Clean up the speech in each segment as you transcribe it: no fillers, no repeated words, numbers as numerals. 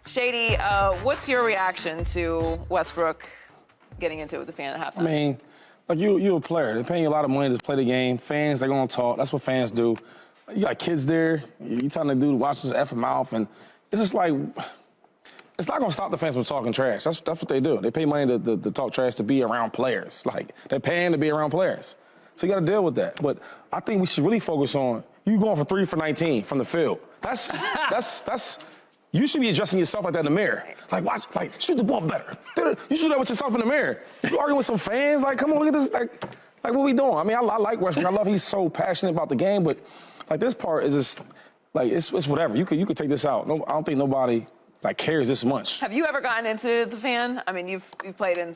Shady, what's your reaction to Westbrook getting into it with the fan at halftime? I mean, like you're a player. They're paying you a lot of money to play the game. Fans, they're gonna talk. That's what fans do. You got kids there. You telling the dude to watch his effing mouth, and it's just like it's not gonna stop the fans from talking trash. That's what they do. They pay money to talk trash to be around players. Like they're paying to be around players. So you got to deal with that. But I think we should really focus on you going for 3 for 19 from the field. That's you should be adjusting yourself like that in the mirror. Like watch, like shoot the ball better. You should do that with yourself in the mirror. You arguing with some fans? Like come on, look at this. Like what we doing? I mean, I like Westbrook. I love he's so passionate about the game. But like this part is just like it's whatever. You could take this out. No, I don't think nobody like cares this much. Have you ever gotten into the fan? I mean, you've played in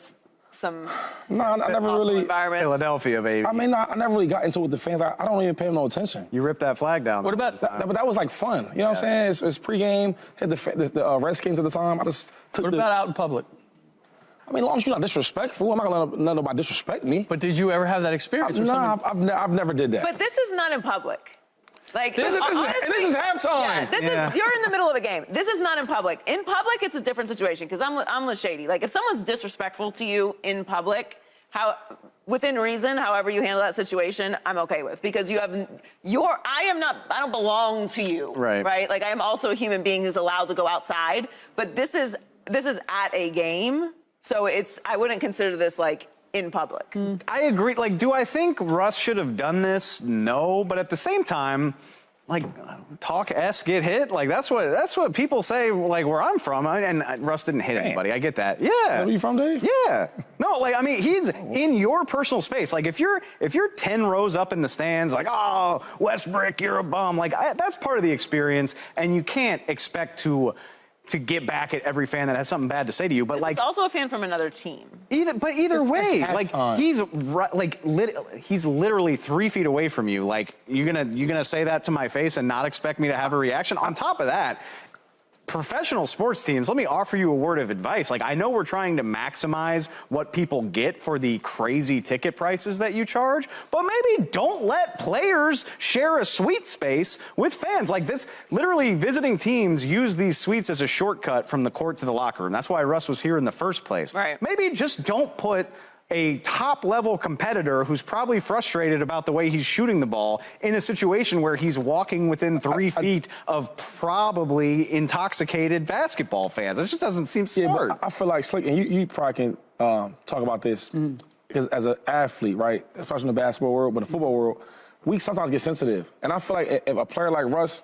some I never really environments. Philadelphia, baby. I mean, I never really got into it with the fans. I don't even pay them no attention. You ripped that flag down. What about that? But that was like fun. You know what I'm saying? It's pregame. Had the Redskins at the time. I just took What about out in public? I mean, as long as you're not disrespectful, I'm not gonna let nobody disrespect me. But did you ever have that experience? No, I've never did that. But this is not in public. Like this is halftime. Yeah, you're in the middle of a game. This is not in public. In public, it's a different situation because I'm with Shady. Like if someone's disrespectful to you in public, within reason, however you handle that situation, I'm okay with because I don't belong to you. Right? Like I am also a human being who's allowed to go outside. But this is at a game, so I wouldn't consider this like in public. I agree. Like, do I think Russ should have done this? No, but at the same time, like, talk S, get hit. Like, that's what people say. Like, where I'm from, and Russ didn't hit anybody. I get that. Yeah. Where you from, Dave? Yeah. No, like, I mean, he's in your personal space. Like, if you're 10 rows up in the stands, like, oh, Westbrook, you're a bum. Like, that's part of the experience, and you can't expect to get back at every fan that has something bad to say to you, but like he's also a fan from another team. Either way, like he's literally 3 feet away from you. Like you gonna say that to my face and not expect me to have a reaction? On top of that, professional sports teams, let me offer you a word of advice. Like, I know we're trying to maximize what people get for the crazy ticket prices that you charge, but maybe don't let players share a suite space with fans. Like, this, literally, visiting teams use these suites as a shortcut from the court to the locker room. That's why Russ was here in the first place. Right. Maybe just don't put a top-level competitor who's probably frustrated about the way he's shooting the ball in a situation where he's walking within 3 feet of probably intoxicated basketball fans. It just doesn't seem smart. Yeah, I feel like Slick, and you probably can talk about this because as an athlete, right, especially in the basketball world, but in the football world, we sometimes get sensitive. And I feel like if a player like Russ,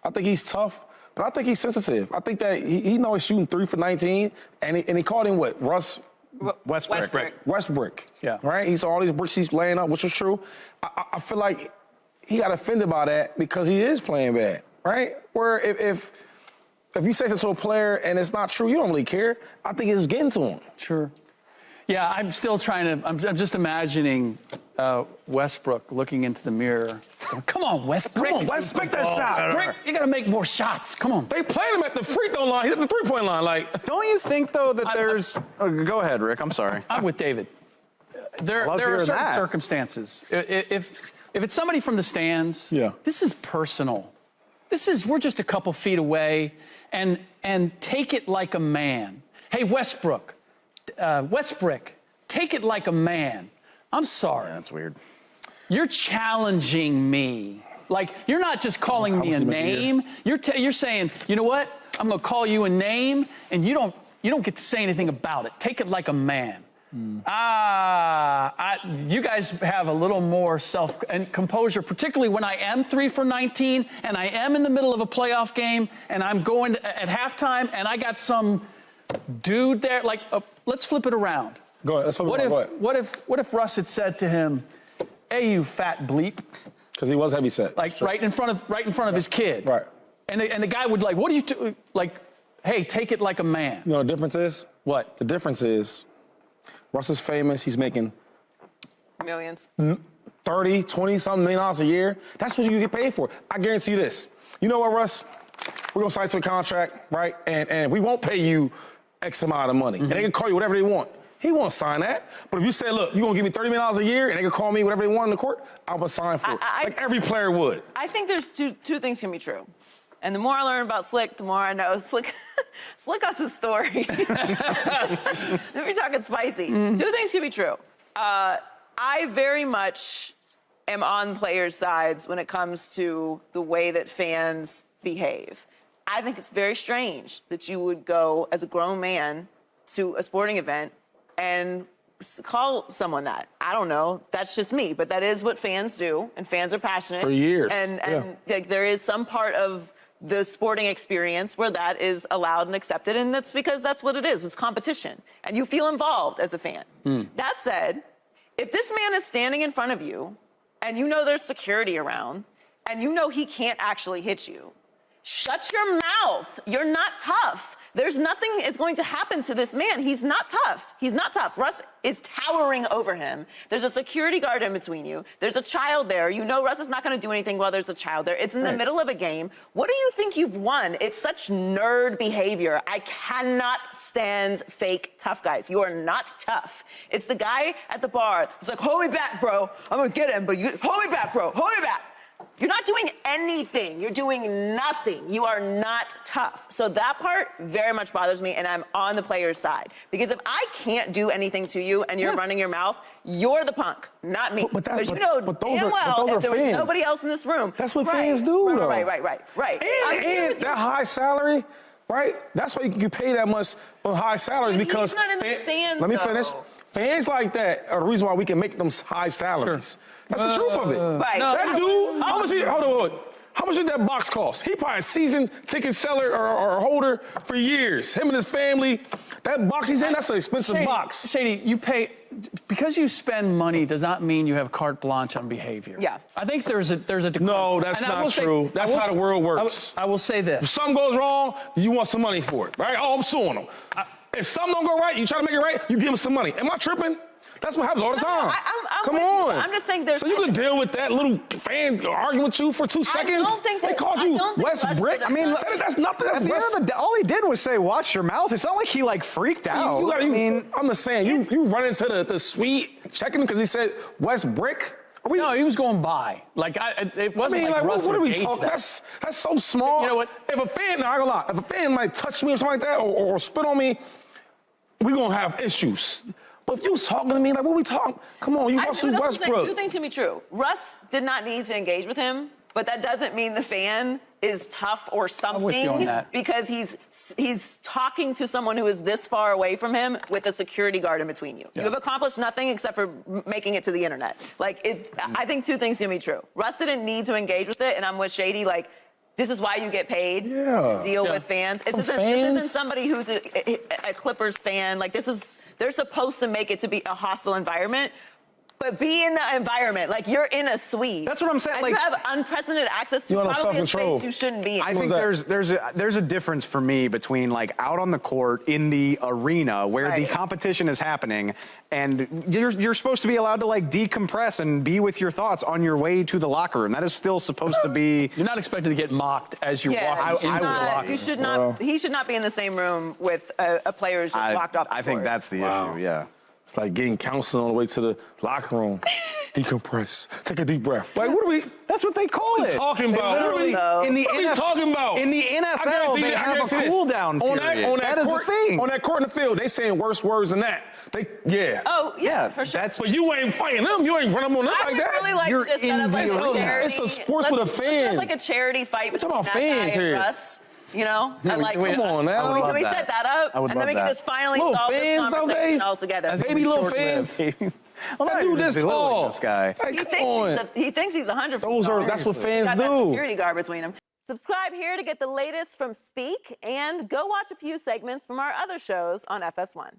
I think he's tough, but I think he's sensitive. I think that he knows he's shooting 3 for 19, and he called him what? Westbrook. Yeah. Right? He saw all these bricks he's laying up, which was true. I feel like he got offended by that because he is playing bad, right? Where if you say that to a player and it's not true, you don't really care. I think it's getting to him. Sure. Yeah, I'm still trying to. I'm just imagining Westbrook looking into the mirror. Come on, Westbrook. Come on, Westbrook, that shot. Westbrook, you gotta make more shots. Come on. They played him at the free throw line. He hit the three-point line. Like, don't you think though that there's? Go ahead, Rick. I'm sorry. I'm with David. There are certain circumstances. If it's somebody from the stands, this is personal. We're just a couple feet away, and take it like a man. Hey, Westbrook, take it like a man. I'm sorry. Yeah, that's weird. You're challenging me. Like, you're not just calling me a name. You're saying, you know what? I'm going to call you a name, and you don't get to say anything about it. Take it like a man. You guys have a little more self and composure, particularly when I am 3 for 19, and I am in the middle of a playoff game, and I'm going at halftime, and I got some dude there. Like, let's flip it around. Go ahead. Let's flip it around. What if Russ had said to him, "Hey, you fat bleep," because he was heavy set, like right in front of his kid, right? And the guy would like, "What do you do?" Like, "Hey, take it like a man." You know the difference is? What? The difference is, Russ is famous. He's making millions, 30, 20-something million dollars a year. That's what you get paid for. I guarantee you this. You know what, Russ? We're gonna sign to a contract, right? And we won't pay you X amount of money, and they can call you whatever they want. He won't sign that. But if you say, look, you're going to give me $30 million a year and they can call me whatever they want in the court, I would sign for it. Like every player would. I think there's two things can be true. And the more I learn about Slick, the more I know Slick got some story. If you're talking spicy. Two things should be true. I very much am on players' sides when it comes to the way that fans behave. I think it's very strange that you would go as a grown man to a sporting event and call someone that. I don't know. That's just me. But that is what fans do, and fans are passionate. For years. And like, there is some part of the sporting experience where that is allowed and accepted, and that's because that's what it is. It's competition. And you feel involved as a fan. That said, if this man is standing in front of you and you know there's security around and you know he can't actually hit you, shut your mouth. You're not tough. There's nothing is going to happen to this man. He's not tough. He's not tough. Russ is towering over him. There's a security guard in between you. There's a child there. You know Russ is not going to do anything while there's a child there. It's in the middle of a game. What do you think you've won? It's such nerd behavior. I cannot stand fake tough guys. You are not tough. It's the guy at the bar who's like, hold me back, bro. I'm going to get him, but you hold me back, bro. Hold me back. You're not doing anything. You're doing nothing. You are not tough. So that part very much bothers me, and I'm on the player's side. Because if I can't do anything to you and you're running your mouth, you're the punk, not me. Because you know damn well if there was nobody else in this room. That's what fans do, though. Right. And that high salary, right? That's why you pay that much on high salaries because he's not in the stands, let me finish. Fans like that are the reason why we can make them high salaries. Sure. That's the truth of it. Right. That dude, how much how much did that box cost? He probably a season ticket seller or holder for years. Him and his family. That box he's in, that's an expensive box. Shady, you pay because you spend money does not mean you have carte blanche on behavior. Yeah. I think there's a No, that's not true. That's how the world works. I will say this. If something goes wrong, you want some money for it, right? Oh, I'm suing them. If something don't go right, you try to make it right, you give them some money. Am I tripping? That's what happens all the time. Come on. I'm just saying there's... So you can deal with that little fan arguing with you for 2 seconds? I don't think they called you Westbrook. I mean, that's nothing. At the end of the day, all he did was say, watch your mouth. It's not like he, like, freaked out. I'm just saying, you run into the suite checking because he said Westbrook. No, he was going by. Like, it wasn't like Russell what are we talking? That's so small. You know what? If a fan, not gonna lie, if a fan might touch me or something like that or spit on me, we're gonna have issues. But if you was talking to me, like, what we talking? Come on, you Russell Westbrook. Two things can be true. Russ did not need to engage with him, but that doesn't mean the fan is tough or something because he's talking to someone who is this far away from him with a security guard in between you. Yeah. You have accomplished nothing except for making it to the internet. Like, I think two things can be true. Russ didn't need to engage with it, and I'm with Shady, like, this is why you get paid to deal with fans. This isn't somebody who's a Clippers fan. Like, they're supposed to make it to be a hostile environment, but be in the environment. Like, you're in a suite. That's what I'm saying. And like, you have unprecedented access to probably a space you shouldn't be in. I think there's a difference for me between, like, out on the court in the arena where the competition is happening, and you're supposed to be allowed to, like, decompress and be with your thoughts on your way to the locker room. That is still supposed to be. You're not expected to get mocked as you walk into the locker room. He should not be in the same room with a player who's just walked off the court. I think that's the issue. Yeah. It's like getting counseling on the way to the locker room. Decompress. Take a deep breath. Like, what are we? That's what they call it. What are we talking about? In the what are we talking about? In the NFL, they have a cool down period. That is the thing. On that court in the field, they saying worse words than that. Oh, yeah, for sure. But you ain't fighting them. You ain't running them on them like that. Really like You're to set up like a charity. It's a sports with a fan. Let's have like a charity fight between that guy and Russ. You know, come on now. Can we set that up? And then we can just finally solve this conversation altogether. Baby little fans. That dude this tall. This guy. He thinks he's 100 feet tall. That's what fans do. Got that security guard between them. Subscribe here to get the latest from Speak, and go watch a few segments from our other shows on FS1.